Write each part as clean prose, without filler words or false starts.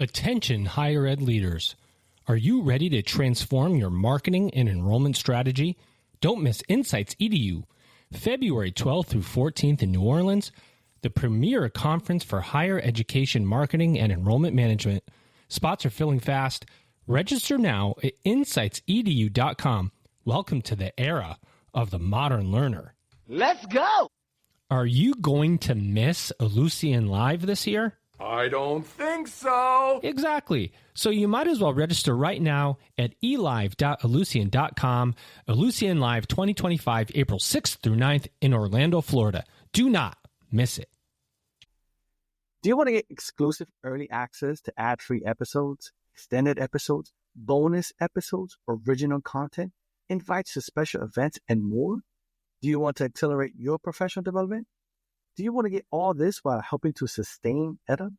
Attention higher ed leaders. Are you ready to transform your marketing and enrollment strategy? Don't miss Insights EDU, February 12th through 14th in New Orleans, the premier conference for higher education marketing and enrollment management. Spots are filling fast. Register now at insightsedu.com. Welcome to the era of the modern learner. Let's go! Are you going to miss Ellucian Live this year? I don't think so. Exactly. So you might as well register right now at elive.ellucian.com. Ellucian Live 2025, April 6th through 9th in Orlando, Florida. Do not miss it. Do you want to get exclusive early access to ad-free episodes, extended episodes, bonus episodes, original content, invites to special events, and more? Do you want to accelerate your professional development? Do you want to get all this while helping to sustain EdUp?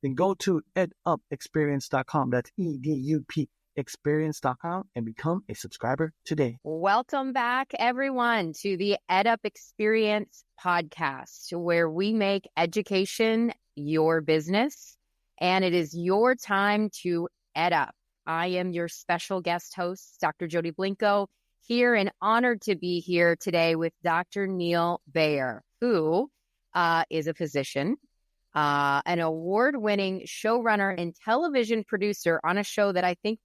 Then go to edupexperience.com. That's EDUP experience.com and become a subscriber today. Welcome back, everyone, to the EdUp Experience podcast, where we make education your business, and it is your time to EdUp. I am your special guest host, Dr. Jody Blinko, here and honored to be here today with Dr. Neal Baer, who is a physician, an award-winning showrunner and television producer on a show that I think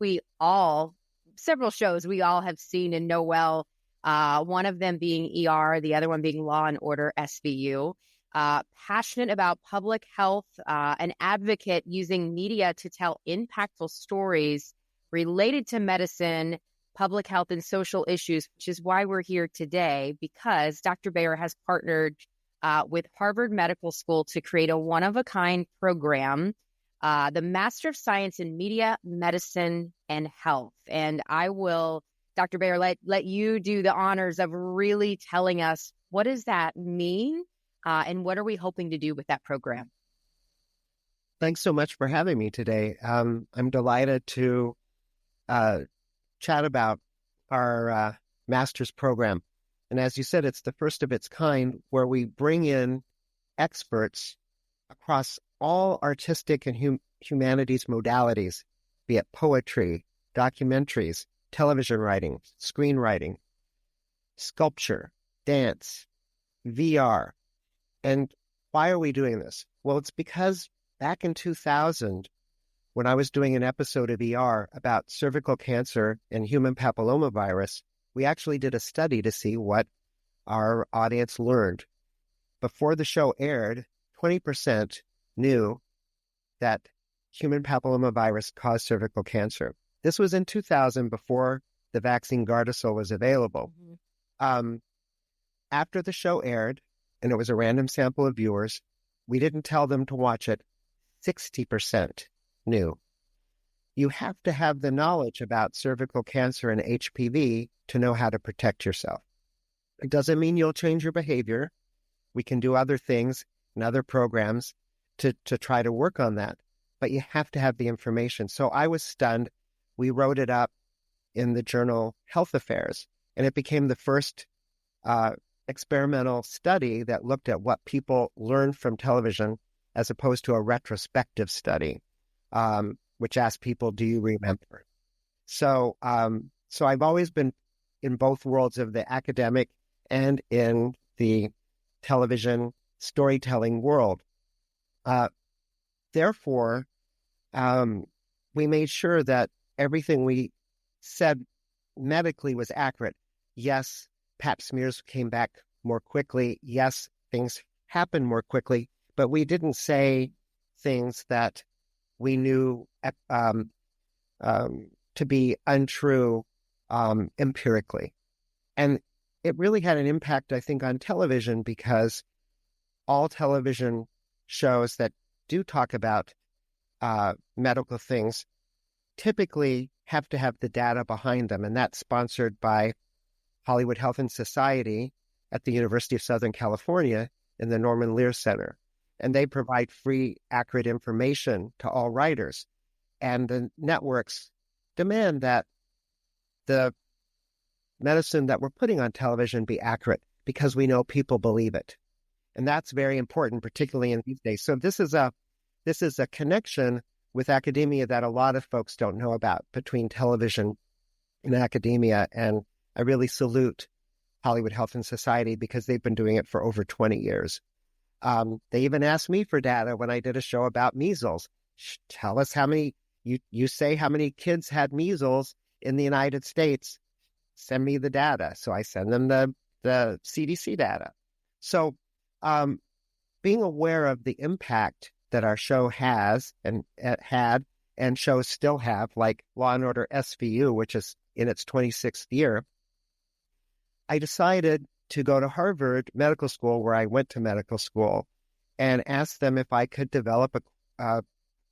several shows we all have seen and know well, one of them being ER, the other one being Law and Order SVU. Passionate about public health, an advocate using media to tell impactful stories related to medicine, public health, and social issues, which is why we're here today, because Dr. Baer has partnered with Harvard Medical School to create a one-of-a-kind program, the Master of Science in Media, Medicine, and Health. And I will, Dr. Baer, let you do the honors of really telling us, what does that mean, and what are we hoping to do with that program? Thanks so much for having me today. I'm delighted to chat about our master's program. And as you said, it's the first of its kind where we bring in experts across all artistic and humanities modalities, be it poetry, documentaries, television writing, screenwriting, sculpture, dance, VR. And why are we doing this? Well, it's because back in 2000, when I was doing an episode of ER about cervical cancer and human papillomavirus, we actually did a study to see what our audience learned. Before the show aired, 20% knew that human papillomavirus caused cervical cancer. This was in 2000, before the vaccine Gardasil was available. Mm-hmm. After the show aired, and it was a random sample of viewers, we didn't tell them to watch it, 60% knew. You have to have the knowledge about cervical cancer and HPV to know how to protect yourself. It doesn't mean you'll change your behavior. We can do other things and other programs to try to work on that, but you have to have the information. So I was stunned. We wrote it up in the journal Health Affairs, and it became the first experimental study that looked at what people learned from television as opposed to a retrospective study, which asked people, do you remember? So I've always been in both worlds of the academic and in the television storytelling world. Therefore, we made sure that everything we said medically was accurate. Yes, pap smears came back more quickly. Yes, things happened more quickly, but we didn't say things that we knew to be untrue empirically. And it really had an impact, I think, on television, because all television shows that do talk about medical things typically have to have the data behind them. And that's sponsored by Hollywood Health and Society at the University of Southern California in the Norman Lear Center. And they provide free, accurate information to all writers. And the networks demand that the medicine that we're putting on television be accurate, because we know people believe it. And that's very important, particularly in these days. So this is a connection with academia that a lot of folks don't know about between television and academia. And I really salute Hollywood Health and Society because they've been doing it for over 20 years. They even asked me for data when I did a show about measles. Tell us how many, you say how many kids had measles in the United States. Send me the data. So I send them the CDC data. So being aware of the impact that our show has and had and shows still have, like Law and Order SVU, which is in its 26th year, I decided to go to Harvard Medical School, where I went to medical school, and ask them if I could develop a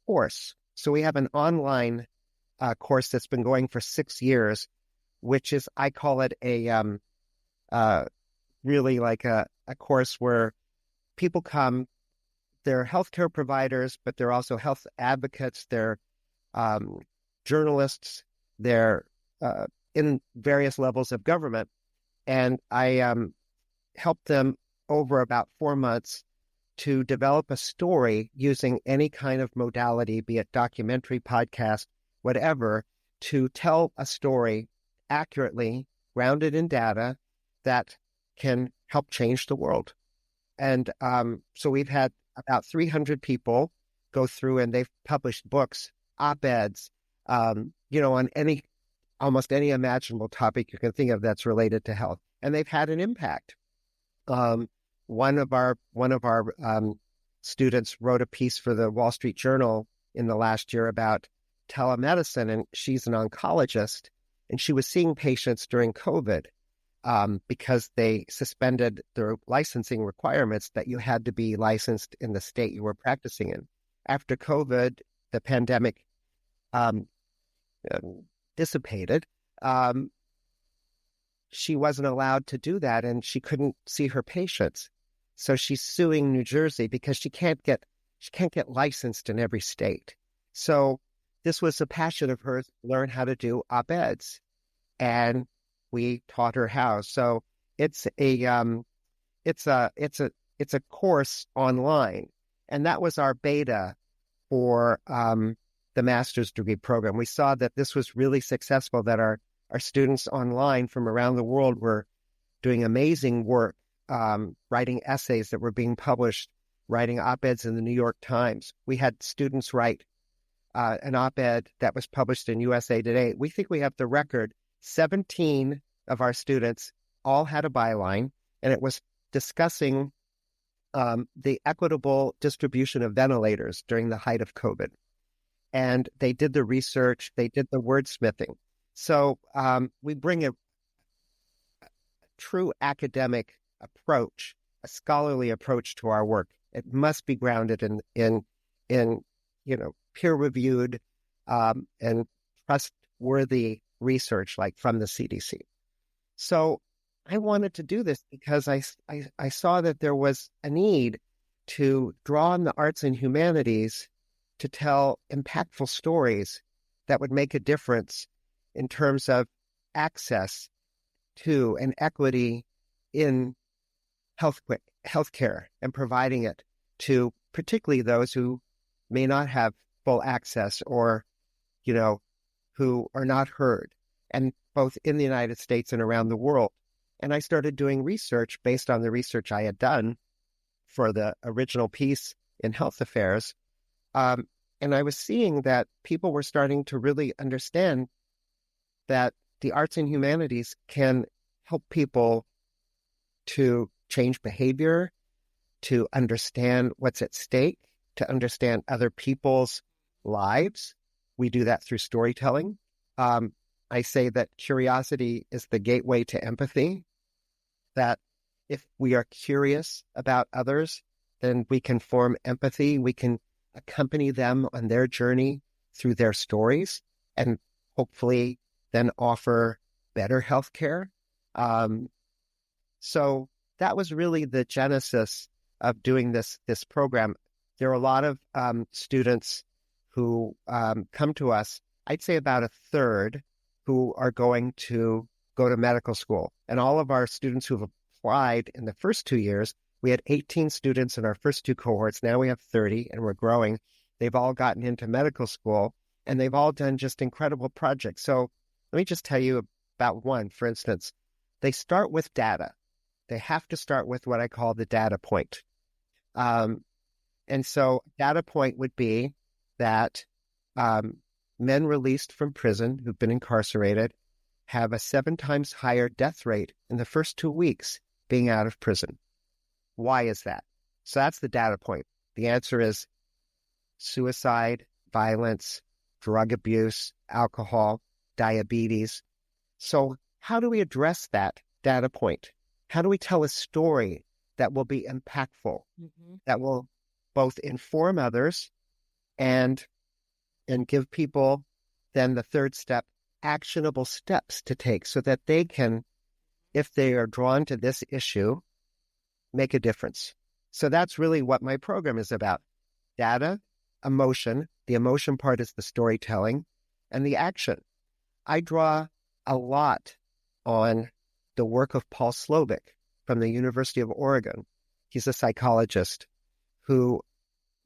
course. So we have an online course that's been going for 6 years, which is, I call it a really like a course where people come, they're healthcare providers, but they're also health advocates, they're journalists, they're in various levels of government. And I helped them over about 4 months to develop a story using any kind of modality, be it documentary, podcast, whatever, to tell a story accurately, grounded in data that can help change the world. And so we've had about 300 people go through, and they've published books, op-eds, on almost any imaginable topic you can think of that's related to health, and they've had an impact. One of our students wrote a piece for the Wall Street Journal in the last year about telemedicine, and she's an oncologist, and she was seeing patients during COVID because they suspended their licensing requirements that you had to be licensed in the state you were practicing in. After COVID, the pandemic dissipated. She wasn't allowed to do that, and she couldn't see her patients. So she's suing New Jersey because she can't get licensed in every state. So this was a passion of hers, learn how to do op-eds, and we taught her how. So it's a course online, and that was our beta for the master's degree program. We saw that this was really successful, that our students online from around the world were doing amazing work, writing essays that were being published, writing op-eds in the New York Times. We had students write an op-ed that was published in USA Today. We think we have the record. 17 of our students all had a byline, and it was discussing the equitable distribution of ventilators during the height of COVID. And they did the research, they did the wordsmithing. So we bring a true academic approach, a scholarly approach to our work. It must be grounded in peer-reviewed and trustworthy research, like from the CDC. So I wanted to do this because I saw that there was a need to draw on the arts and humanities to tell impactful stories that would make a difference in terms of access to and equity in healthcare and providing it to particularly those who may not have full access or, who are not heard, and both in the United States and around the world. And I started doing research based on the research I had done for the original piece in Health Affairs. And I was seeing that people were starting to really understand that the arts and humanities can help people to change behavior, to understand what's at stake, to understand other people's lives. We do that through storytelling. I say that curiosity is the gateway to empathy, that if we are curious about others, then we can form empathy. We can accompany them on their journey through their stories and hopefully then offer better healthcare. So that was really the genesis of doing this program. There are a lot of students who come to us. I'd say about a third who are going to go to medical school. And all of our students who've applied in the first 2 years, we had 18 students in our first two cohorts. Now we have 30, and we're growing. They've all gotten into medical school, and they've all done just incredible projects. So let me just tell you about one. For instance, they start with data. They have to start with what I call the data point. And so data point would be that men released from prison who've been incarcerated have a 7 times higher death rate in the first 2 weeks being out of prison. Why is that? So that's the data point. The answer is suicide, violence, drug abuse, alcohol, diabetes. So how do we address that data point? How do we tell a story that will be impactful, that will both inform others and give people then the third step, actionable steps to take so that they can, if they are drawn to this issue, make a difference. So that's really what my program is about. Data, emotion. The emotion part is the storytelling, and the action. I draw a lot on the work of Paul Slovic from the University of Oregon. He's a psychologist who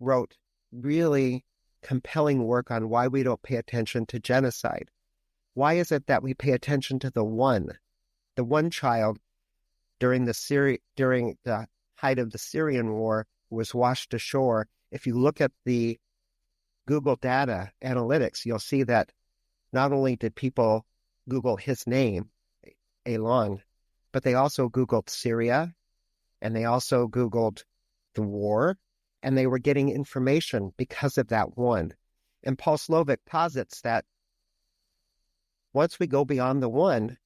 wrote really compelling work on why we don't pay attention to genocide. Why is it that we pay attention to the one child during the height of the Syrian war was washed ashore? If you look at the Google data analytics, you'll see that not only did people Google his name, Elon, but they also Googled Syria, and they also Googled the war, and they were getting information because of that one. And Paul Slovic posits that once we go beyond the one,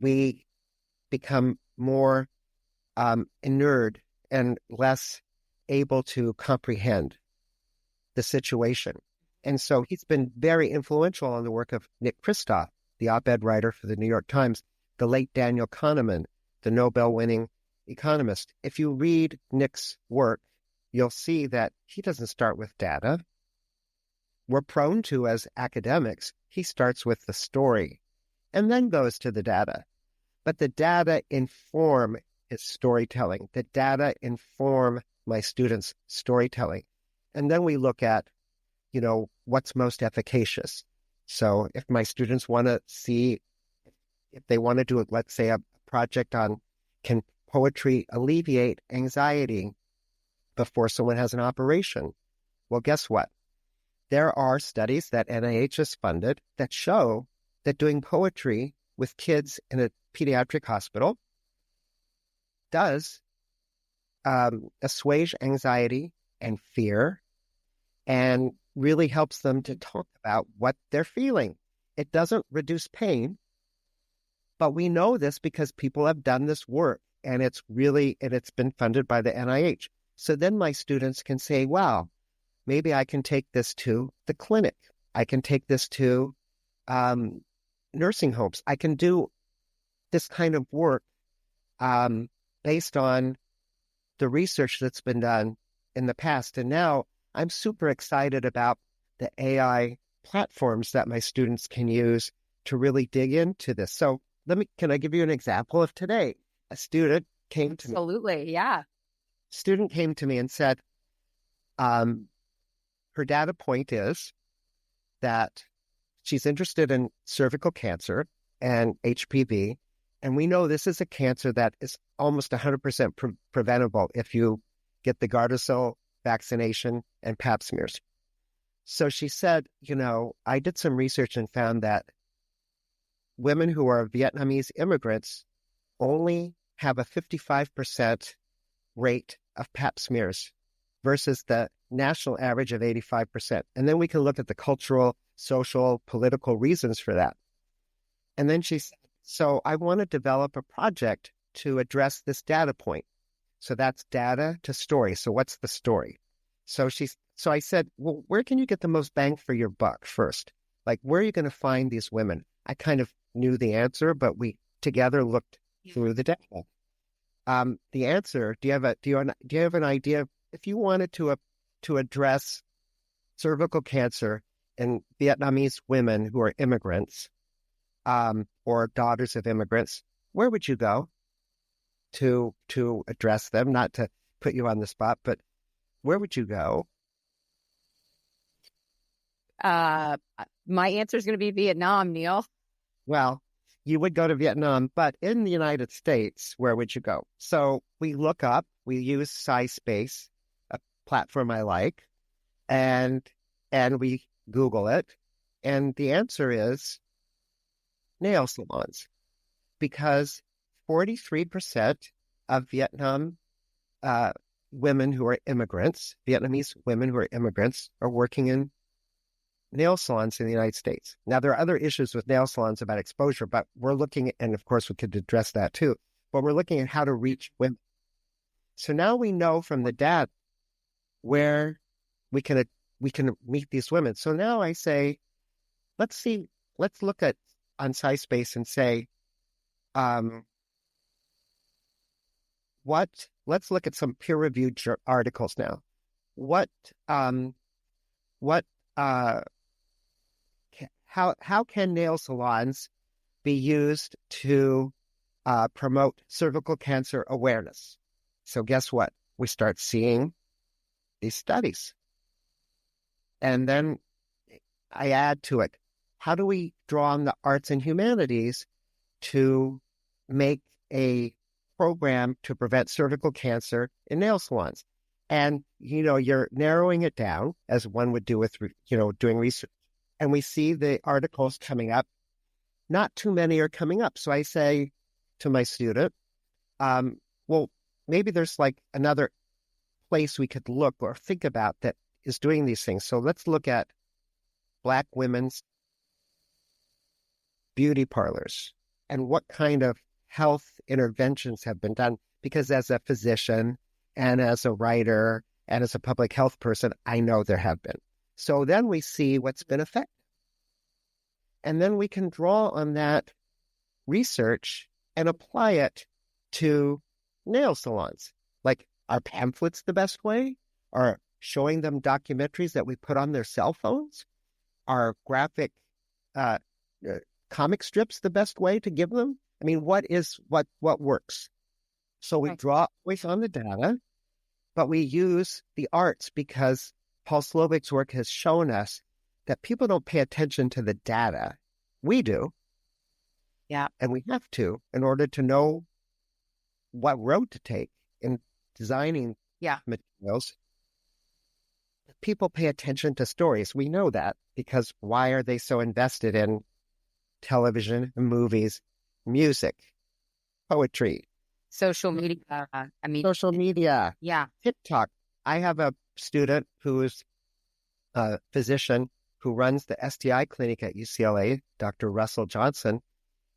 we become more inured and less able to comprehend the situation. And so he's been very influential on the work of Nick Kristof, the op-ed writer for the New York Times, the late Daniel Kahneman, the Nobel-winning economist. If you read Nick's work, you'll see that he doesn't start with data. We're prone to, as academics, he starts with the story and then goes to the data. But the data inform his storytelling. The data inform my students' storytelling. And then we look at, what's most efficacious. So if my students want to see, if they want to do, let's say, a project on, can poetry alleviate anxiety before someone has an operation? Well, guess what? There are studies that NIH has funded that show that doing poetry with kids in a pediatric hospital does assuage anxiety and fear and really helps them to talk about what they're feeling. It doesn't reduce pain, but we know this because people have done this work, and it's been funded by the NIH. So then my students can say, wow, maybe I can take this to the clinic. I can take this to nursing homes. I can do this kind of work based on the research that's been done in the past. And now I'm super excited about the AI platforms that my students can use to really dig into this. So can I give you an example of today? A student came to me. Absolutely, yeah. Student came to me and said, her data point is that she's interested in cervical cancer and HPV. And we know this is a cancer that is almost 100% preventable if you get the Gardasil vaccination and pap smears. So she said, I did some research and found that women who are Vietnamese immigrants only have a 55% rate of pap smears versus the national average of 85%. And then we can look at the cultural, social, political reasons for that. And then she said, so I want to develop a project to address this data point. So that's data to story. So what's the story? So I said, well, where can you get the most bang for your buck first? Like, where are you going to find these women? I kind of knew the answer, but we together looked through the data. The answer, do you have an idea? If you wanted to address cervical cancer in Vietnamese women who are immigrants, or daughters of immigrants, where would you go to address them? Not to put you on the spot, but where would you go? My answer is going to be Vietnam, Neal. Well, you would go to Vietnam, but in the United States, where would you go? So we use SciSpace, a platform I like, and we Google it. And the answer is nail salons, because 43% of Vietnam women who are immigrants, Vietnamese women who are immigrants, are working in nail salons in the United States. Now, there are other issues with nail salons about exposure, but we're looking at, and of course we could address that too, but we're looking at how to reach women. So now we know from the data where we can meet these women. So now I say, let's look at on SciSpace and say, let's look at some peer-reviewed articles now. How can nail salons be used to promote cervical cancer awareness? So guess what? We start seeing these studies. And then I add to it, how do we draw on the arts and humanities to make a program to prevent cervical cancer in nail salons? And, you're narrowing it down as one would do with, doing research. And we see the articles coming up. Not too many are coming up. So I say to my student, well, maybe there's like another place we could look or think about that is doing these things. So let's look at Black women's beauty parlors and what kind of health interventions have been done. Because as a physician and as a writer and as a public health person, I know there have been. So then we see what's been effective. And then we can draw on that research and apply it to nail salons. Like, are pamphlets the best way? Are showing them documentaries that we put on their cell phones? Are graphic comic strips the best way to give them? I mean, what works? So we draw always on the data, but we use the arts because Paul Slovic's work has shown us that people don't pay attention to the data. We do. Yeah. And we have to in order to know what road to take in designing materials. People pay attention to stories. We know that because why are they so invested in television, movies, music, poetry? Social media. Social media. Yeah. TikTok. I have a student who is a physician who runs the STI clinic at UCLA, Dr. Russell Johnson.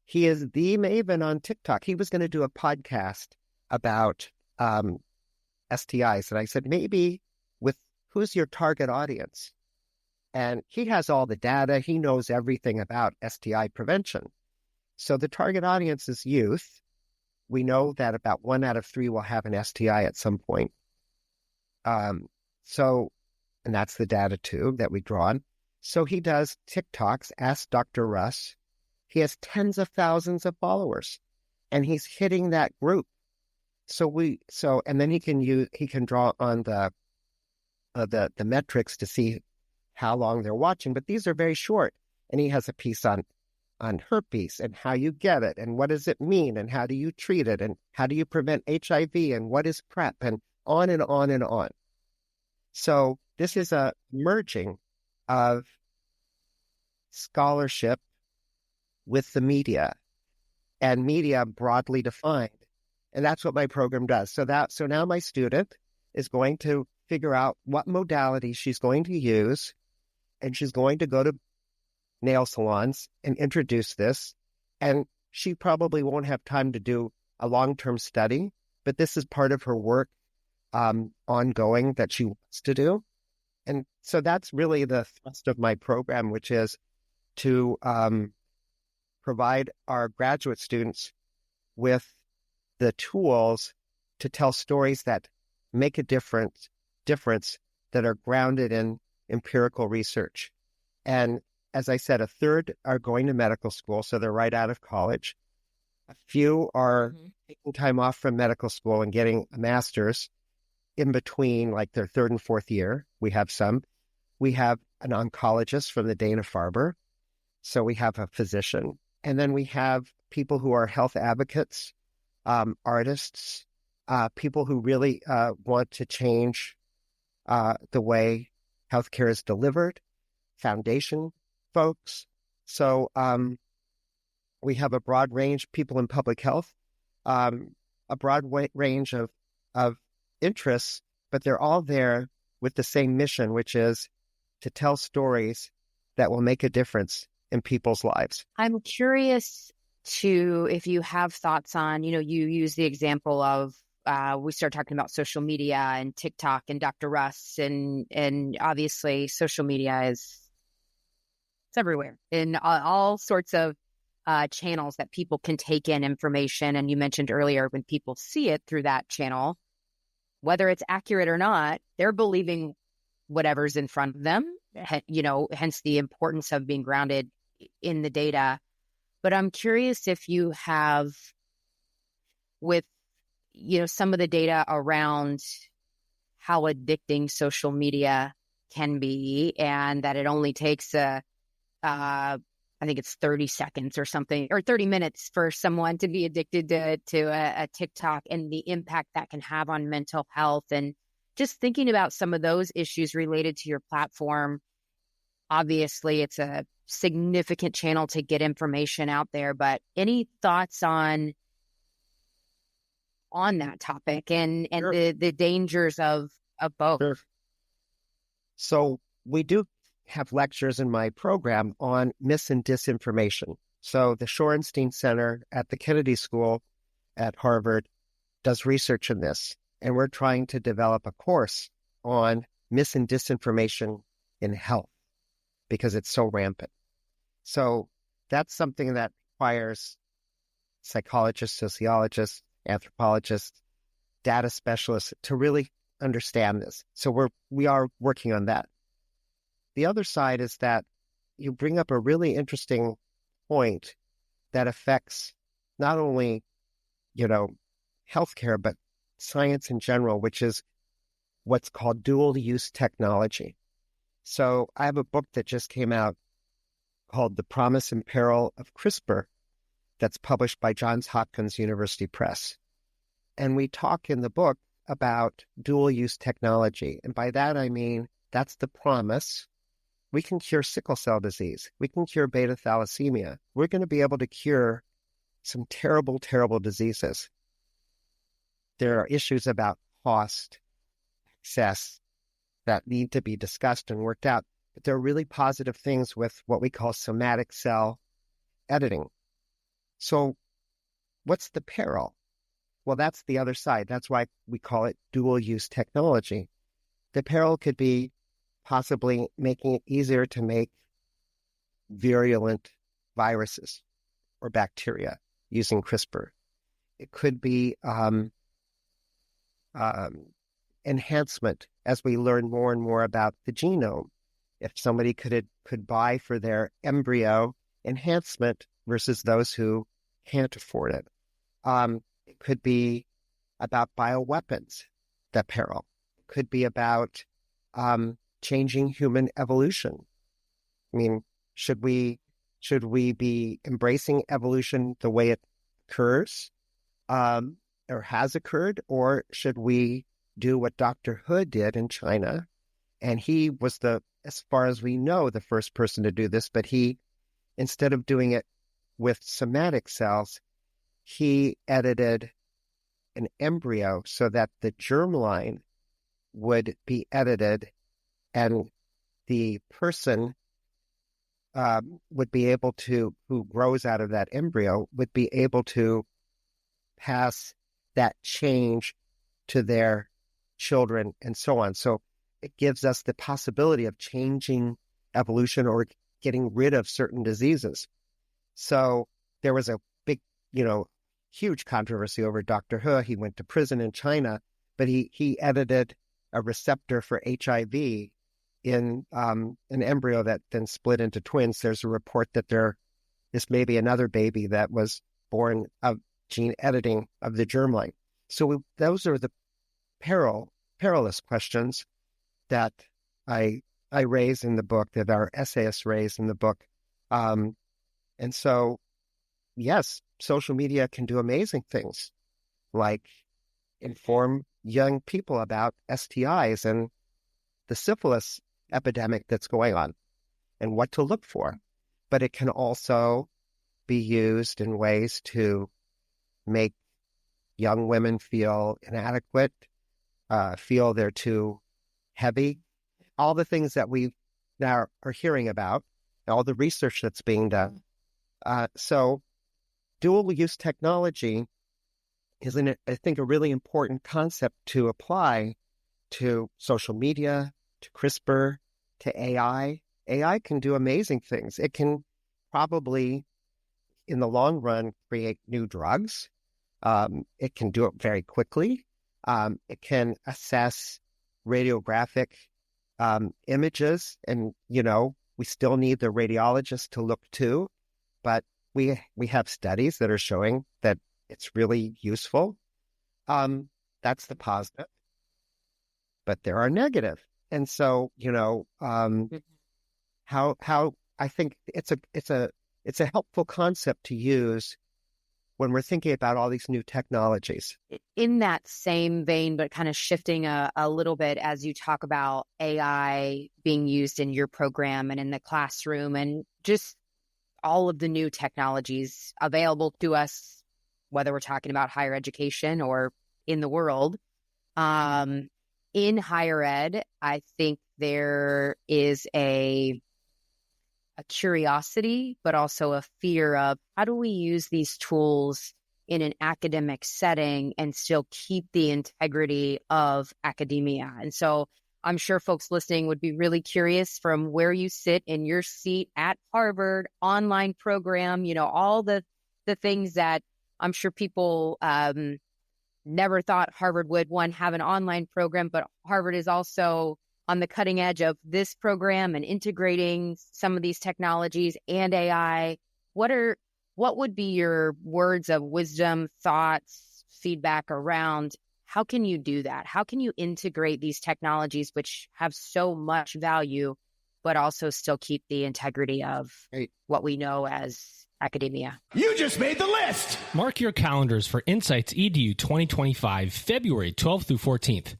He is the maven on TikTok. He was going to do a podcast about STIs. And I said, maybe with who's your target audience? And he has all the data. He knows everything about STI prevention. So the target audience is youth. We know that about 1 out of 3 will have an STI at some point. And that's the data too that we draw on. So he does TikToks, Ask Dr. Russ. He has tens of thousands of followers, and he's hitting that group. And then he can draw on the metrics to see how long they're watching. But these are very short, and he has a piece on herpes and how you get it and what does it mean and how do you treat it and how do you prevent HIV and what is PrEP and on and on and on. So this is a merging of scholarship with the media, and media broadly defined. And that's what my program does. So now my student is going to figure out what modality she's going to use, and she's going to go to nail salons and introduce this. And she probably won't have time to do a long-term study, but this is part of her work ongoing that she wants to do. And so that's really the thrust of my program, which is to provide our graduate students with the tools to tell stories that make a difference that are grounded in empirical research. And as I said, a third are going to medical school, so they're right out of college. A few are taking time off from medical school and getting a master's in between, like their third and fourth year. We have some. We have an oncologist from the Dana-Farber. So we have a physician. And then we have people who are health advocates, artists, people who really want to change the way healthcare is delivered, foundation folks. So we have a broad range, people in public health, a broad range of interests, but they're all there with the same mission, which is to tell stories that will make a difference in people's lives. I'm curious if you have thoughts on, you use the example of, we start talking about social media and TikTok and Dr. Russ, and obviously social media it's everywhere in all sorts of channels that people can take in information. And you mentioned earlier, when people see it through that channel, whether it's accurate or not, they're believing whatever's in front of them, hence the importance of being grounded in the data. But I'm curious if you have, with, some of the data around how addicting social media can be, and that it only takes I think it's 30 seconds or something, or 30 minutes for someone to be addicted to a TikTok, and the impact that can have on mental health. And just thinking about some of those issues related to your platform. Obviously, it's a significant channel to get information out there, but any thoughts on that topic and Sure. the dangers of both? Sure. So we do have lectures in my program on mis and disinformation. So the Shorenstein Center at the Kennedy School at Harvard does research in this, and we're trying to develop a course on mis and disinformation in health because it's so rampant. So that's something that requires psychologists, sociologists, anthropologists, data specialists to really understand this. So we are working on that. The other side is that you bring up a really interesting point that affects not only, healthcare, but science in general, which is what's called dual-use technology. So I have a book that just came out called The Promise and Peril of CRISPR that's published by Johns Hopkins University Press. And we talk in the book about dual-use technology. And by that, I mean, that's the promise. We can cure sickle cell disease. We can cure beta thalassemia. We're going to be able to cure some terrible, terrible diseases. There are issues about cost, access that need to be discussed and worked out. But there are really positive things with what we call somatic cell editing. So what's the peril? Well, that's the other side. That's why we call it dual-use technology. The peril could be possibly making it easier to make virulent viruses or bacteria using CRISPR. It could be enhancement as we learn more and more about the genome. If somebody could buy for their embryo enhancement versus those who can't afford it. It could be about bioweapons, the peril. It could be about changing human evolution. I mean, should we be embracing evolution the way it occurs or has occurred, or should we do what Dr. He did in China? And he was as far as we know, the first person to do this, but he, instead of doing it with somatic cells, he edited an embryo so that the germline would be edited and the person would be able to, who grows out of that embryo, would be able to pass that change to their children and so on. So it gives us the possibility of changing evolution or getting rid of certain diseases. So there was a big, huge controversy over Dr. He. He went to prison in China, but he edited a receptor for HIV in an embryo that then split into twins. There's a report that there is maybe another baby that was born of gene editing of the germline. So those are the perilous questions that I I raise in the book, that our essayists raise in the book. And so, yes, social media can do amazing things, like inform young people about STIs and the syphilis epidemic that's going on and what to look for. But it can also be used in ways to make young women feel inadequate, feel they're too heavy, all the things that we now are hearing about, all the research that's being done. So dual-use technology is, I think, a really important concept to apply to social media, to CRISPR, to AI. AI can do amazing things. It can probably, in the long run, create new drugs. It can do it very quickly. It can assess radiographic images, and we still need the radiologist to look too, but we have studies that are showing that it's really useful. That's the positive, but there are negative. And so how I think it's a helpful concept to use when we're thinking about all these new technologies. In that same vein, but kind of shifting a little bit as you talk about AI being used in your program and in the classroom, and just all of the new technologies available to us, whether we're talking about higher education or in the world. In higher ed, I think there is a curiosity, but also a fear of, how do we use these tools in an academic setting and still keep the integrity of academia? And so I'm sure folks listening would be really curious, from where you sit in your seat at Harvard, online program, all the things that I'm sure people never thought Harvard would, one, have an online program, but Harvard is also on the cutting edge of this program and integrating some of these technologies and AI. What would be your words of wisdom, thoughts, feedback around how can you do that? How can you integrate these technologies, which have so much value, but also still keep the integrity of what we know as academia? You just made the list! Mark your calendars for Insights EDU 2025, February 12th through 14th.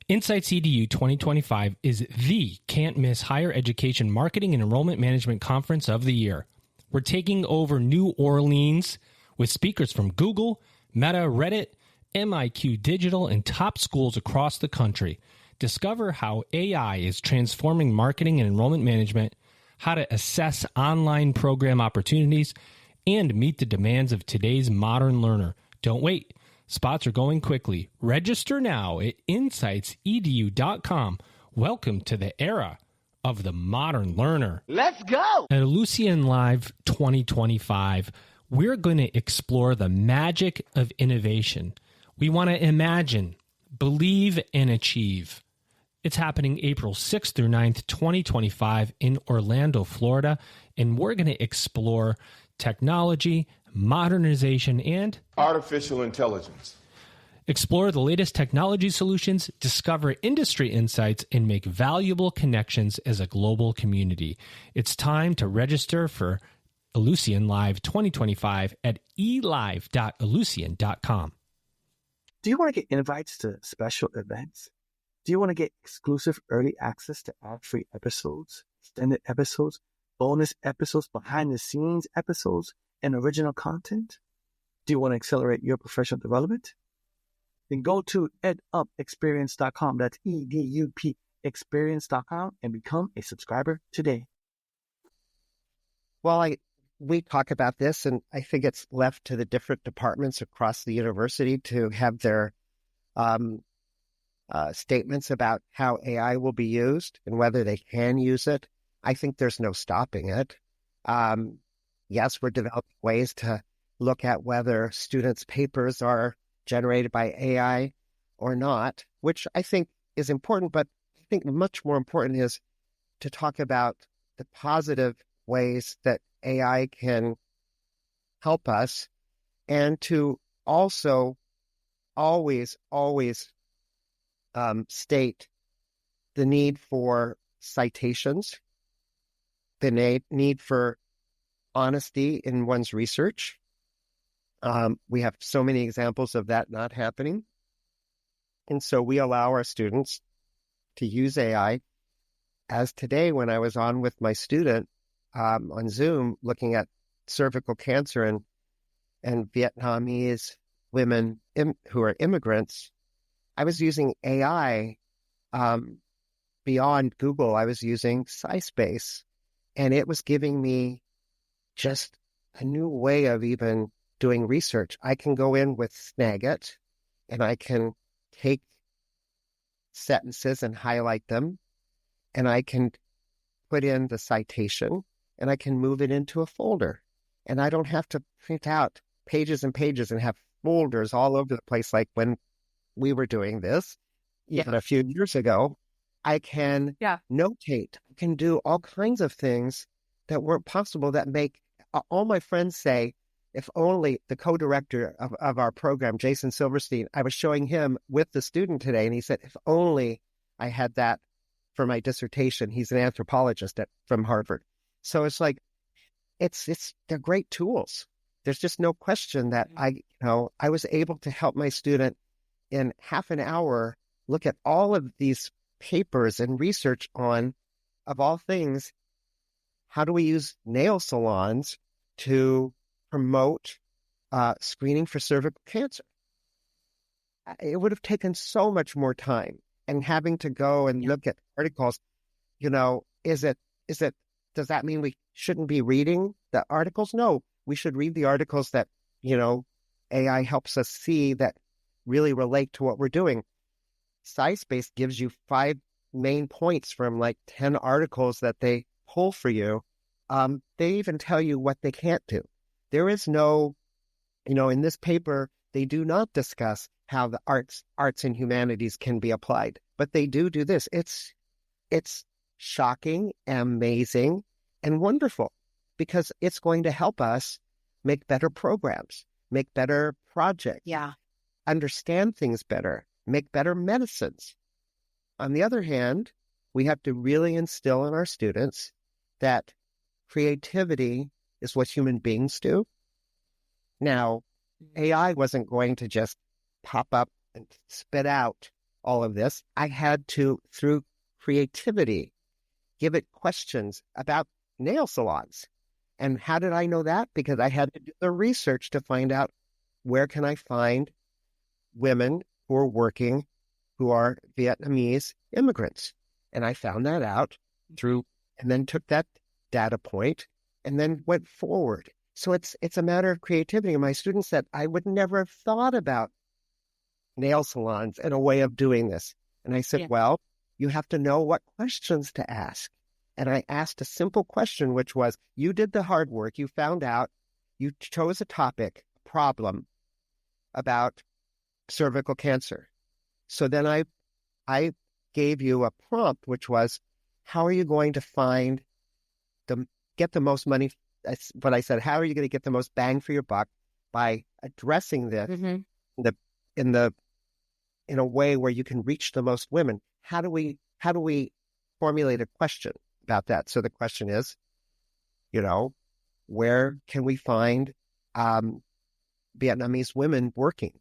Insights EDU 2025 is the can't-miss higher education marketing and enrollment management conference of the year. We're taking over New Orleans with speakers from Google, Meta, Reddit, MIQ Digital, and top schools across the country. Discover how AI is transforming marketing and enrollment management, how to assess online program opportunities, and meet the demands of today's modern learner. Don't wait. Spots are going quickly. Register now at insightsedu.com. Welcome to the era of the modern learner. Let's go! At Ellucian Live 2025, we're going to explore the magic of innovation. We want to imagine, believe, and achieve. It's happening April 6th through 9th, 2025 in Orlando, Florida, and we're going to explore technology, modernization, and artificial intelligence. Explore the latest technology solutions, discover industry insights, and make valuable connections as a global community. It's time to register for Ellucian Live 2025 at elive.ellucian.com. Do you want to get invites to special events? Do you want to get exclusive early access to ad-free episodes, extended episodes, bonus episodes, behind-the-scenes episodes, and original content? Do you want to accelerate your professional development? Then go to edupexperience.com. That's EDUP experience.com and become a subscriber today. Well, we talk about this, and I think it's left to the different departments across the university to have their statements about how AI will be used and whether they can use it. I think there's no stopping it. Yes, we're developing ways to look at whether students' papers are generated by AI or not, which I think is important, but I think much more important is to talk about the positive ways that AI can help us, and to also always state the need for citations, the need for honesty in one's research. We have so many examples of that not happening. And so we allow our students to use AI. As today, when I was on with my student on Zoom looking at cervical cancer and Vietnamese women who are immigrants, I was using AI beyond Google. I was using SciSpace, and it was giving me just a new way of even doing research. I can go in with Snagit, and I can take sentences and highlight them, and I can put in the citation, and I can move it into a folder. And I don't have to print out pages and pages and have folders all over the place like when we were doing this, even a few years ago. I can notate. I can do all kinds of things that weren't possible that make all my friends say, if only the co-director of our program, Jason Silverstein, I was showing him with the student today, and he said, if only I had that for my dissertation. He's an anthropologist from Harvard. So it's like, they're great tools. There's just no question that I was able to help my student in half an hour look at all of these papers and research on, of all things, how do we use nail salons to promote screening for cervical cancer? It would have taken so much more time, and having to go and look at articles, does that mean we shouldn't be reading the articles? No, we should read the articles that, AI helps us see that really relate to what we're doing. SciSpace gives you 5 main points from like 10 articles that they pull for you. They even tell you what they can't do. There is no, in this paper, they do not discuss how the arts and humanities can be applied, but they do this. It's shocking, amazing, and wonderful, because it's going to help us make better programs, make better projects, understand things better, make better medicines. On the other hand, we have to really instill in our students that creativity is what human beings do. Now, AI wasn't going to just pop up and spit out all of this. I had to, through creativity, give it questions about nail salons. And how did I know that? Because I had to do the research to find out, where can I find women who are working who are Vietnamese immigrants? And I found that out and then took that data point and then went forward. So it's a matter of creativity. And my students said, I would never have thought about nail salons and a way of doing this. And I said, well, you have to know what questions to ask. And I asked a simple question, which was, you did the hard work. You found out, you chose a topic, a problem about cervical cancer. So then I gave you a prompt, which was, how are you going to get the most money? That's what I said. How are you going to get the most bang for your buck by addressing this in a way where you can reach the most women? How do we formulate a question about that? So the question is, where can we find Vietnamese women working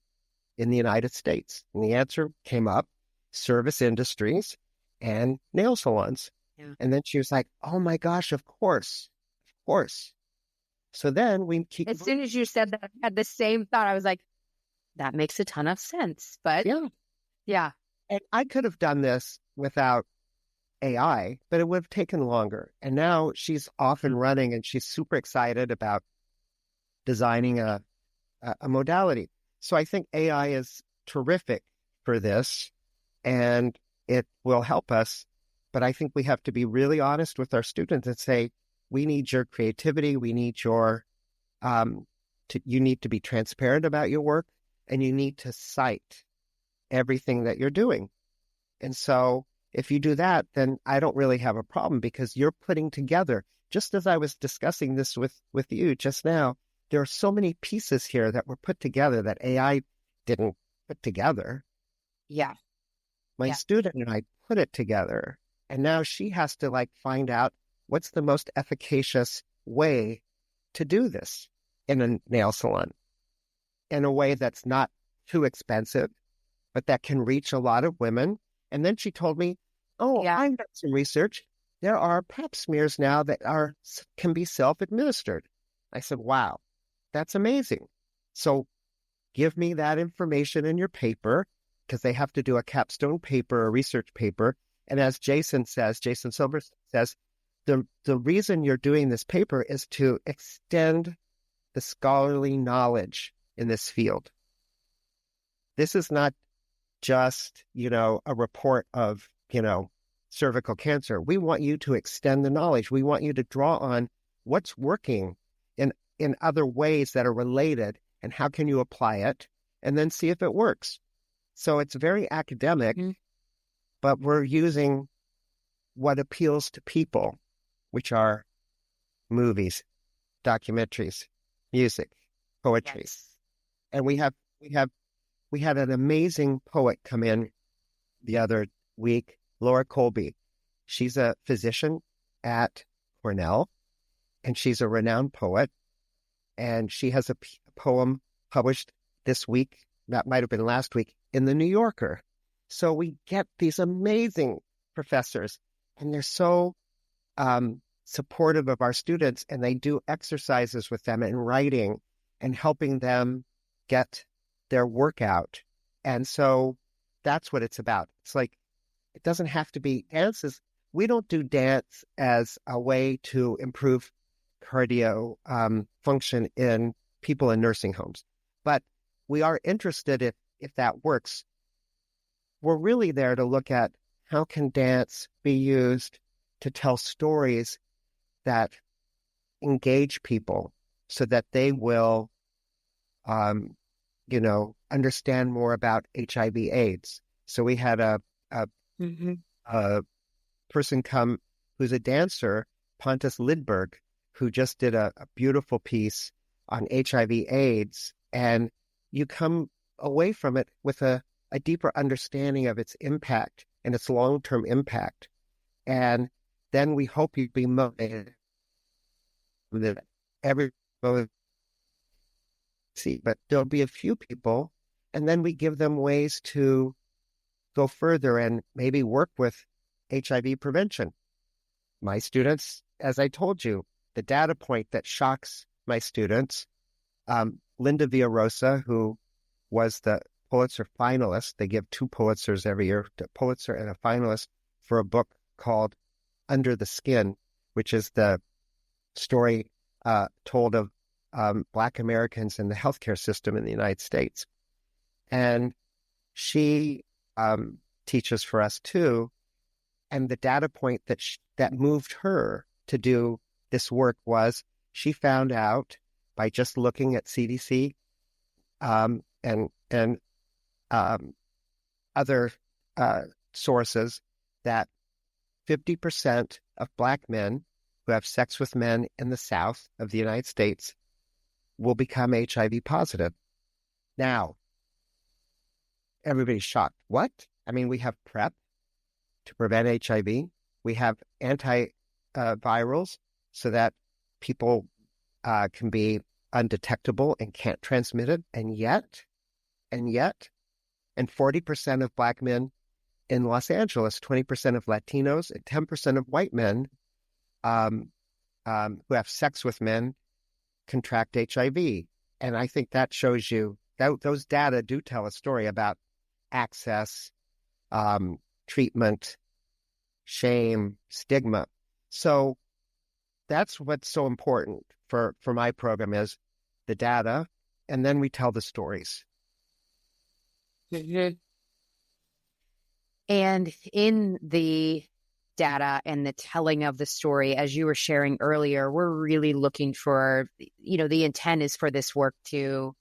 in the United States? And the answer came up, service industries and nail salons. Yeah. And then she was like, oh my gosh, of course. So then we keep... As soon as you said that, I had the same thought. I was like, that makes a ton of sense. But yeah. And I could have done this without AI, but it would have taken longer. And now she's off and running, and she's super excited about designing a modality. So I think AI is terrific for this, and it will help us. But I think we have to be really honest with our students and say, we need your creativity. We need your, you need to be transparent about your work, and you need to cite everything that you're doing. And so if you do that, then I don't really have a problem, because you're putting together, just as I was discussing this with you just now, there are so many pieces here that were put together that AI didn't put together. Yeah. My student and I put it together, And now she has to like find out what's the most efficacious way to do this in a nail salon in a way that's not too expensive, but that can reach a lot of women. And then she told me, oh, Yeah. I've done some research. There are pap smears now that can be self-administered. I said, wow, that's amazing. So give me that information in your paper, because they have to do a capstone paper, a research paper. And as Jason Silver says, the reason you're doing this paper is to extend the scholarly knowledge in this field. This is not just, a report of, cervical cancer. We want you to extend the knowledge. We want you to draw on what's working in other ways that are related, and how can you apply it, and then see if it works. So it's very academic, but we're using what appeals to people, which are movies, documentaries, music, poetry. Yes. And we had an amazing poet come in the other week, Laura Colby. She's a physician at Cornell, and she's a renowned poet. And she has a poem published this week, that might have been last week, in the New Yorker. So we get these amazing professors, and they're so supportive of our students, and they do exercises with them in writing and helping them get their work out. And so that's what it's about. It's like, it doesn't have to be dances. We don't do dance as a way to improve cardio function in people in nursing homes, but we are interested if that works. We're really there to look at how can dance be used to tell stories that engage people so that they will, understand more about HIV/AIDS. So we had a person come who's a dancer, Pontus Lidberg, who just did a beautiful piece on HIV/AIDS, and you come away from it with a deeper understanding of its impact and its long-term impact. And then we hope you'd be motivated that every see, but there'll be a few people, and then we give them ways to go further and maybe work with HIV prevention. My students, as I told you, the data point that shocks my students, Linda Villarosa, who was the Pulitzer finalist, they give 2 Pulitzers every year, a Pulitzer and a finalist, for a book called Under the Skin, which is the story told of Black Americans in the healthcare system in the United States. And she teaches for us too. And the data point that moved her to do this work was she found out by just looking at CDC and other sources that 50% of Black men who have sex with men in the South of the United States will become HIV positive. Now, everybody's shocked. What? I mean, we have PrEP to prevent HIV. We have antivirals so that people can be undetectable and can't transmit it. And yet, 40% of Black men in Los Angeles, 20% of Latinos, and 10% of white men who have sex with men contract HIV. And I think that shows you that those data do tell a story about access, treatment, shame, stigma. So that's what's so important for my program is the data, and then we tell the stories. And in the data and the telling of the story, as you were sharing earlier, we're really looking for, the intent is for this work to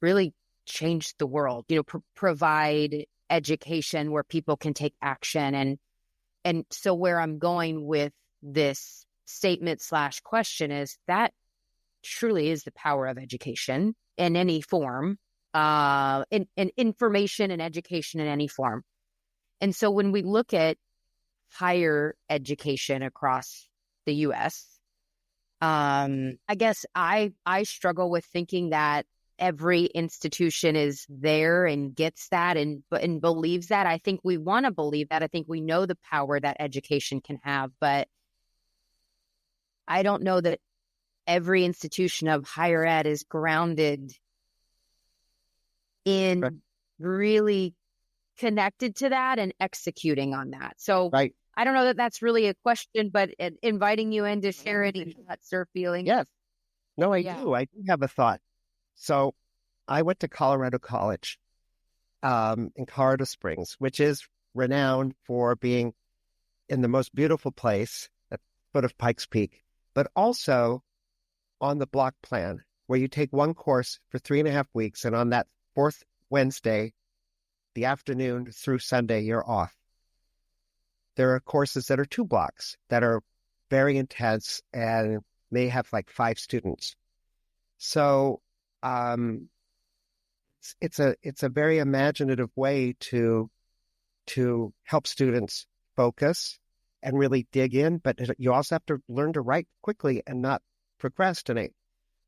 really change the world, provide education where people can take action. And so where I'm going with this statement / question is that truly is the power of education in any form, in information and education in any form. And so when we look at higher education across the U.S., I guess I struggle with thinking that every institution is there and gets that and believes that. I think we want to believe that. I think we know the power that education can have, but I don't know that every institution of higher ed is grounded in really connected to that and executing on that. So I don't know that that's really a question, but inviting you in to share any thoughts or feelings. Yes. No, I do. I do have a thought. So I went to Colorado College in Colorado Springs, which is renowned for being in the most beautiful place at the foot of Pikes Peak, but also on the block plan, where you take one course for 3.5 weeks, and on that fourth Wednesday, the afternoon through Sunday, you're off. There are courses that are 2 blocks that are very intense and may have like 5 students. So it's a very imaginative way to help students focus and really dig in, but you also have to learn to write quickly and not procrastinate.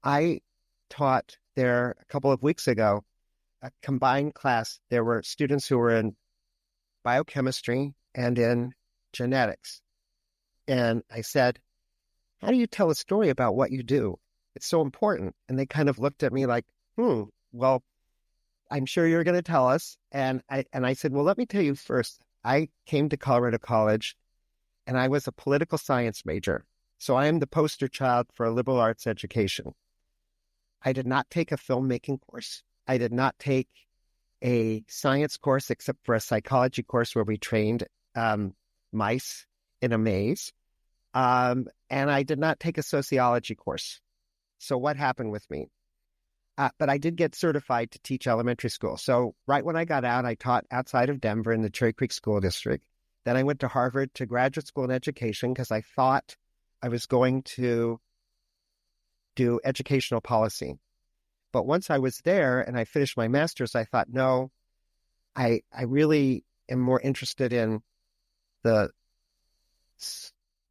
I taught there a couple of weeks ago a combined class. There were students who were in biochemistry and in genetics. And I said, how do you tell a story about what you do? It's so important. And they kind of looked at me like, well, I'm sure you're going to tell us. And I said, well, let me tell you first. I came to Colorado College and I was a political science major. So I am the poster child for a liberal arts education. I did not take a filmmaking course. I did not take a science course except for a psychology course where we trained mice in a maze. And I did not take a sociology course. So what happened with me? But I did get certified to teach elementary school. So right when I got out, I taught outside of Denver in the Cherry Creek School District. Then I went to Harvard to graduate school in education because I thought I was going to do educational policy. But once I was there and I finished my master's, I thought, no, I really am more interested in the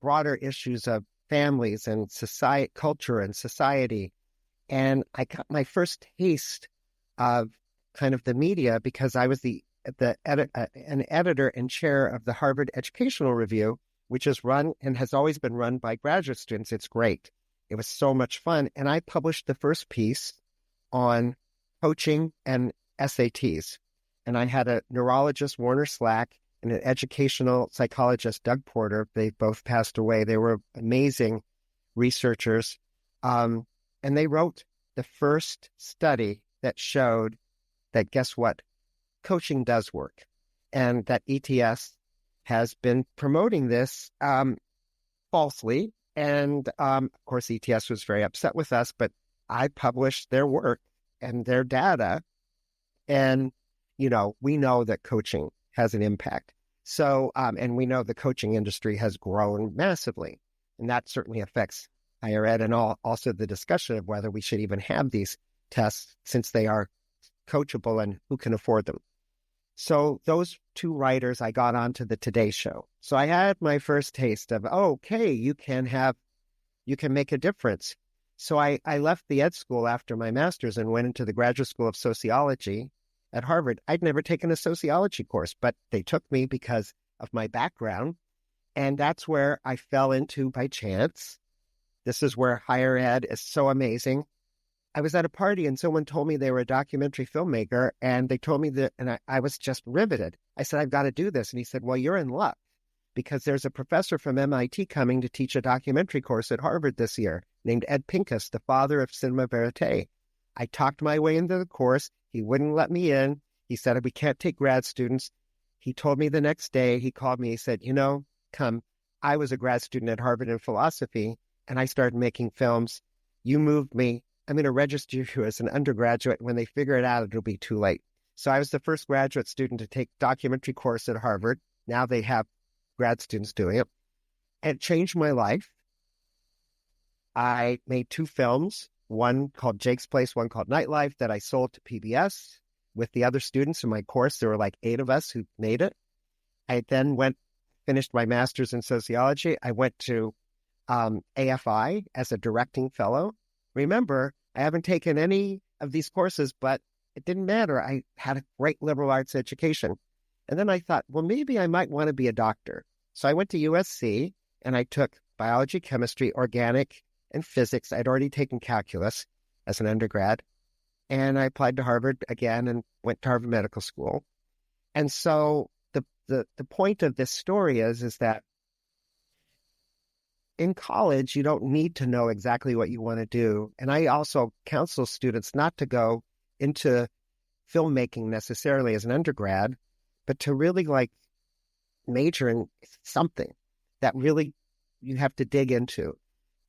broader issues of families and society, culture and society. And I got my first taste of kind of the media because I was an editor and chair of the Harvard Educational Review, which is run and has always been run by graduate students. It's great. It was so much fun. And I published the first piece on coaching and SATs. And I had a neurologist, Warner Slack, and an educational psychologist, Doug Porter. They both passed away. They were amazing researchers. And they wrote the first study that showed that, guess what? Coaching does work. And that ETS has been promoting this falsely. And of course, ETS was very upset with us, but I published their work and their data. And, we know that coaching has an impact. So, and we know the coaching industry has grown massively. And that certainly affects higher ed and also the discussion of whether we should even have these tests since they are coachable and who can afford them. So those 2 writers, I got onto the Today Show. So I had my first taste of, okay, you can make a difference. So I left the ed school after my master's and went into the graduate school of sociology at Harvard. I'd never taken a sociology course, but they took me because of my background. And that's where I fell into by chance. This is where higher ed is so amazing. I was at a party and someone told me they were a documentary filmmaker and they told me that, and I was just riveted. I said, I've got to do this. And he said, well, you're in luck because there's a professor from MIT coming to teach a documentary course at Harvard this year named Ed Pincus, the father of cinema verite. I talked my way into the course. He wouldn't let me in. He said, we can't take grad students. He told me the next day, he called me, he said, come, I was a grad student at Harvard in philosophy and I started making films. You moved me. I'm going to register you as an undergraduate. When they figure it out, it'll be too late. So I was the first graduate student to take documentary course at Harvard. Now they have grad students doing it. And it changed my life. I made 2 films, one called Jake's Place, one called Nightlife, that I sold to PBS with the other students in my course. There were like 8 of us who made it. I then finished my master's in sociology. I went to AFI as a directing fellow. Remember, I haven't taken any of these courses, but it didn't matter. I had a great liberal arts education. And then I thought, well, maybe I might want to be a doctor. So I went to USC and I took biology, chemistry, organic, and physics. I'd already taken calculus as an undergrad. And I applied to Harvard again and went to Harvard Medical School. And so the point of this story is that in college, you don't need to know exactly what you want to do. And I also counsel students not to go into filmmaking necessarily as an undergrad, but to really major in something that really you have to dig into.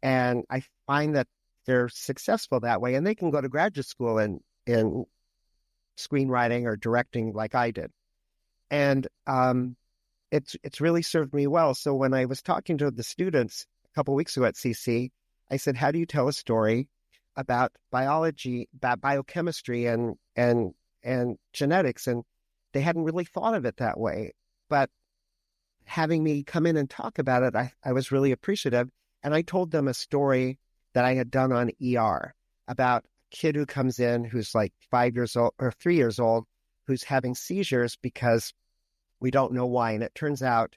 And I find that they're successful that way, and they can go to graduate school in screenwriting or directing like I did. And it's really served me well. So when I was talking to the students a couple of weeks ago at CC, I said, how do you tell a story about biology, about biochemistry and genetics? And they hadn't really thought of it that way. But having me come in and talk about it, I was really appreciative. And I told them a story that I had done on ER about a kid who comes in who's like 5 years old or 3 years old, who's having seizures because we don't know why. And it turns out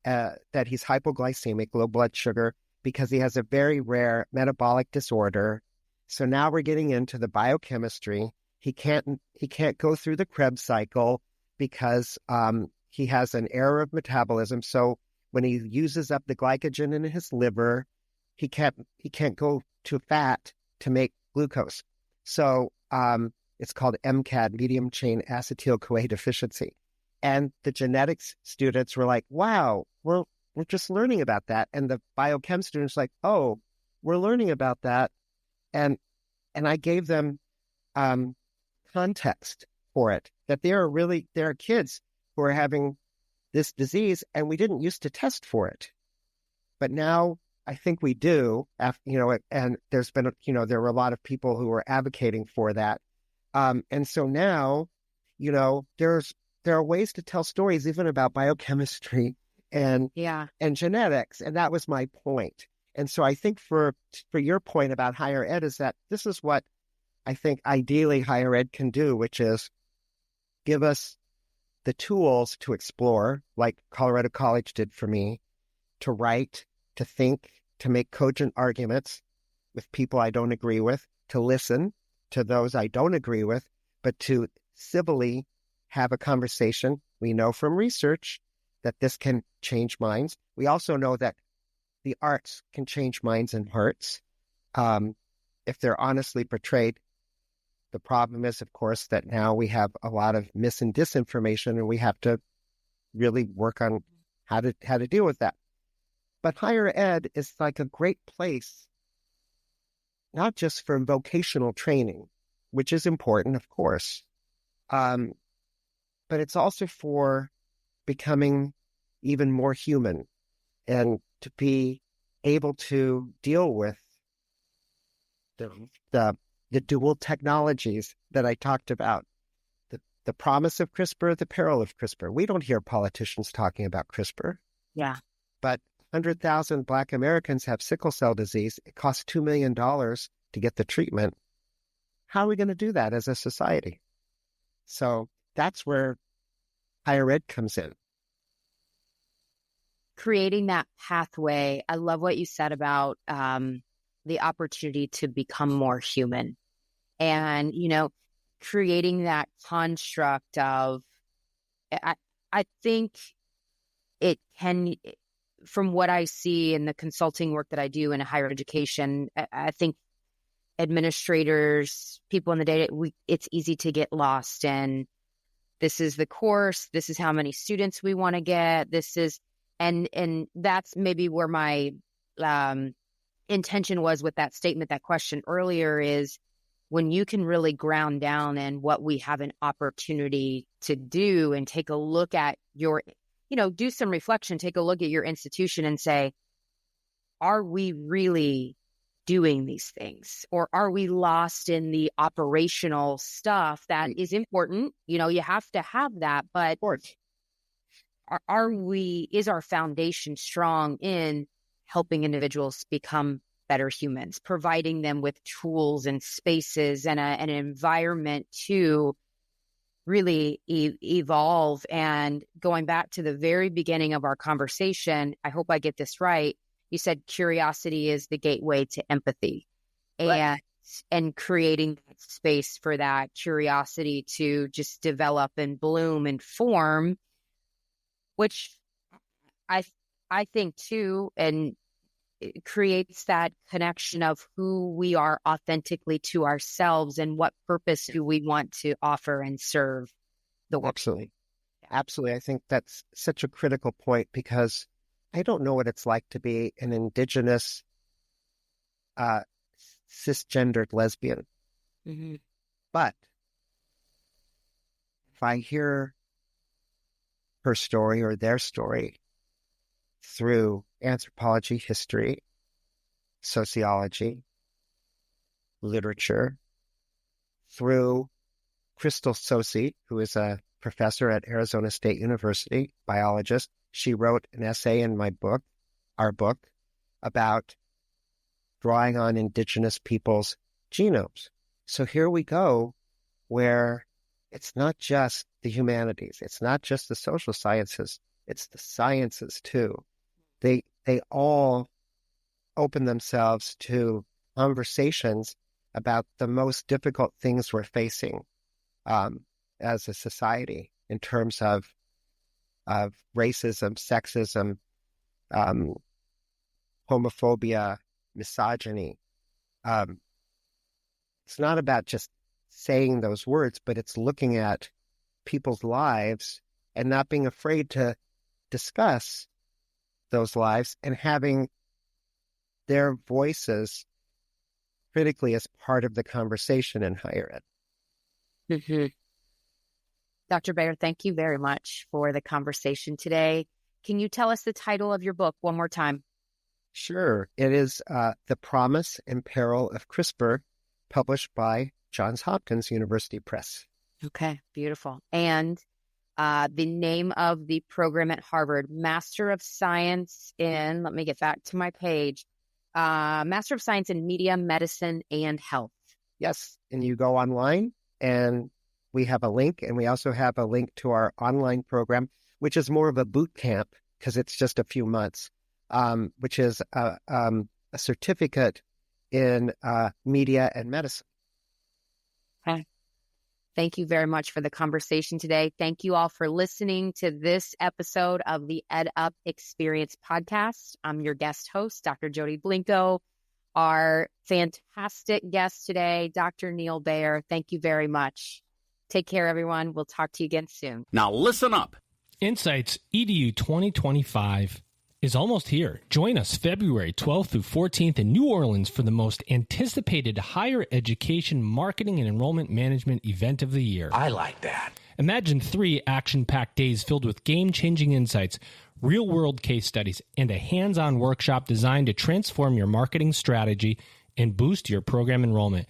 that he's hypoglycemic, low blood sugar, because he has a very rare metabolic disorder. So now we're getting into the biochemistry. He can't go through the Krebs cycle because he has an error of metabolism. So when he uses up the glycogen in his liver, he can't go to fat to make glucose. So it's called MCAD, medium chain acetyl-CoA deficiency. And the genetics students were like, wow, we're just learning about that. And the biochem students like, oh, we're learning about that. And I gave them context for it, that there are kids who are having this disease, and we didn't used to test for it. But now I think we do, and there's been, there were a lot of people who were advocating for that. And so now, there are ways to tell stories even about biochemistry and genetics. And that was my point. And so I think for your point about higher ed is that this is what I think ideally higher ed can do, which is give us the tools to explore, like Colorado College did for me, to write, to think, to make cogent arguments with people I don't agree with, to listen to those I don't agree with, but to civilly have a conversation. We know from research that this can change minds. We also know that the arts can change minds and hearts if they're honestly portrayed. The problem is, of course, that now we have a lot of mis and disinformation, and we have to really work on how to deal with that. But higher ed is like a great place, not just for vocational training, which is important, of course, but it's also for becoming even more human and to be able to deal with the dual technologies that I talked about, the promise of CRISPR, the peril of CRISPR. We don't hear politicians talking about CRISPR. Yeah. But 100,000 Black Americans have sickle cell disease. It costs $2 million to get the treatment. How are we going to do that as a society? So that's where higher ed comes in. Creating that pathway. I love what you said about the opportunity to become more human. And, creating that construct of, I think it can, from what I see in the consulting work that I do in higher education, I think administrators, people in the data, it's easy to get lost in, this is the course, this is how many students we want to get, this is, and that's maybe where my intention was with that statement, that question earlier, is when you can really ground down in what we have an opportunity to do and take a look at your, do some reflection, take a look at your institution and say, are we really doing these things? Or are we lost in the operational stuff that is important? You have to have that, but is our foundation strong in helping individuals become better humans, providing them with tools and spaces and an environment to really evolve? And going back to the very beginning of our conversation, I hope I get this right. You said curiosity is the gateway to empathy, and creating that space for that curiosity to just develop and bloom and form, which I think too, and it creates that connection of who we are authentically to ourselves and what purpose do we want to offer and serve the world. Absolutely. Absolutely. I think that's such a critical point, because I don't know what it's like to be an Indigenous cisgendered lesbian. Mm-hmm. But if I hear her story or their story through anthropology, history, sociology, literature, through Crystal Sosi, who is a professor at Arizona State University, biologist. She wrote an essay in our book, about drawing on Indigenous people's genomes. So here we go, where it's not just the humanities, it's not just the social sciences, it's the sciences too. They all open themselves to conversations about the most difficult things we're facing as a society, in terms of racism, sexism, homophobia, misogyny. It's not about just saying those words, but it's looking at people's lives and not being afraid to discuss those lives and having their voices critically as part of the conversation in higher ed. Mm-hmm. Dr. Baer, thank you very much for the conversation today. Can you tell us the title of your book one more time? Sure. It is The Promise and Peril of CRISPR, published by Johns Hopkins University Press. Okay, beautiful. And the name of the program at Harvard, Master of Science in, let me get back to my page, Master of Science in Media, Medicine, and Health. Yes, and you go online and we have a link, and we also have a link to our online program, which is more of a boot camp because it's just a few months, which is a certificate in media and medicine. Okay. Thank you very much for the conversation today. Thank you all for listening to this episode of the EdUp Experience podcast. I'm your guest host, Dr. Jody Blinko. Our fantastic guest today, Dr. Neal Baer. Thank you very much. Take care, everyone. We'll talk to you again soon. Now listen up. Insights EDU 2025 is almost here. Join us February 12th through 14th in New Orleans for the most anticipated higher education marketing and enrollment management event of the year. I like that. Imagine 3 action-packed days filled with game-changing insights, real-world case studies, and a hands-on workshop designed to transform your marketing strategy and boost your program enrollment.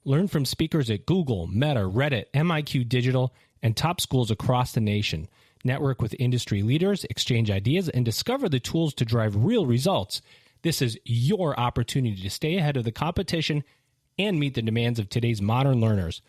Learn from speakers at Google, Meta, Reddit, MIQ Digital, and top schools across the nation. Network with industry leaders, exchange ideas, and discover the tools to drive real results. This is your opportunity to stay ahead of the competition and meet the demands of today's modern learners.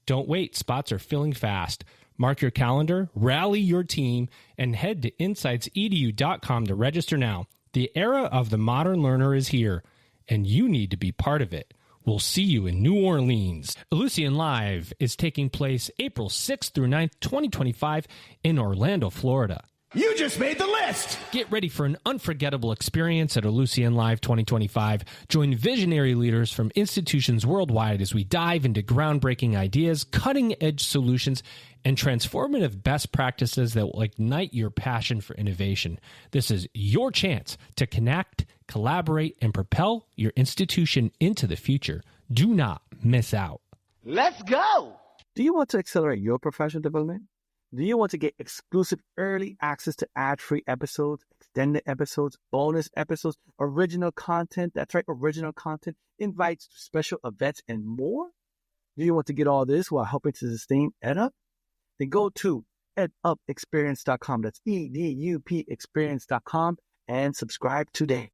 Don't wait, spots are filling fast. Mark your calendar, rally your team, and head to insightsedu.com to register now. The era of the modern learner is here, and you need to be part of it. We'll see you in New Orleans. Ellucian Live is taking place April 6th through 9th, 2025 in Orlando, Florida. You just made the list. Get ready for an unforgettable experience at Ellucian Live 2025. Join visionary leaders from institutions worldwide as we dive into groundbreaking ideas, cutting-edge solutions, and transformative best practices that will ignite your passion for innovation. This is your chance to connect, collaborate, and propel your institution into the future. Do not miss out. Let's go. Do you want to accelerate your professional development? Do you want to get exclusive early access to ad-free episodes, extended episodes, bonus episodes, original content? That's right, original content, invites to special events, and more? Do you want to get all this while helping to sustain EdUp? Then go to edupexperience.com. That's EDUP experience.com and subscribe today.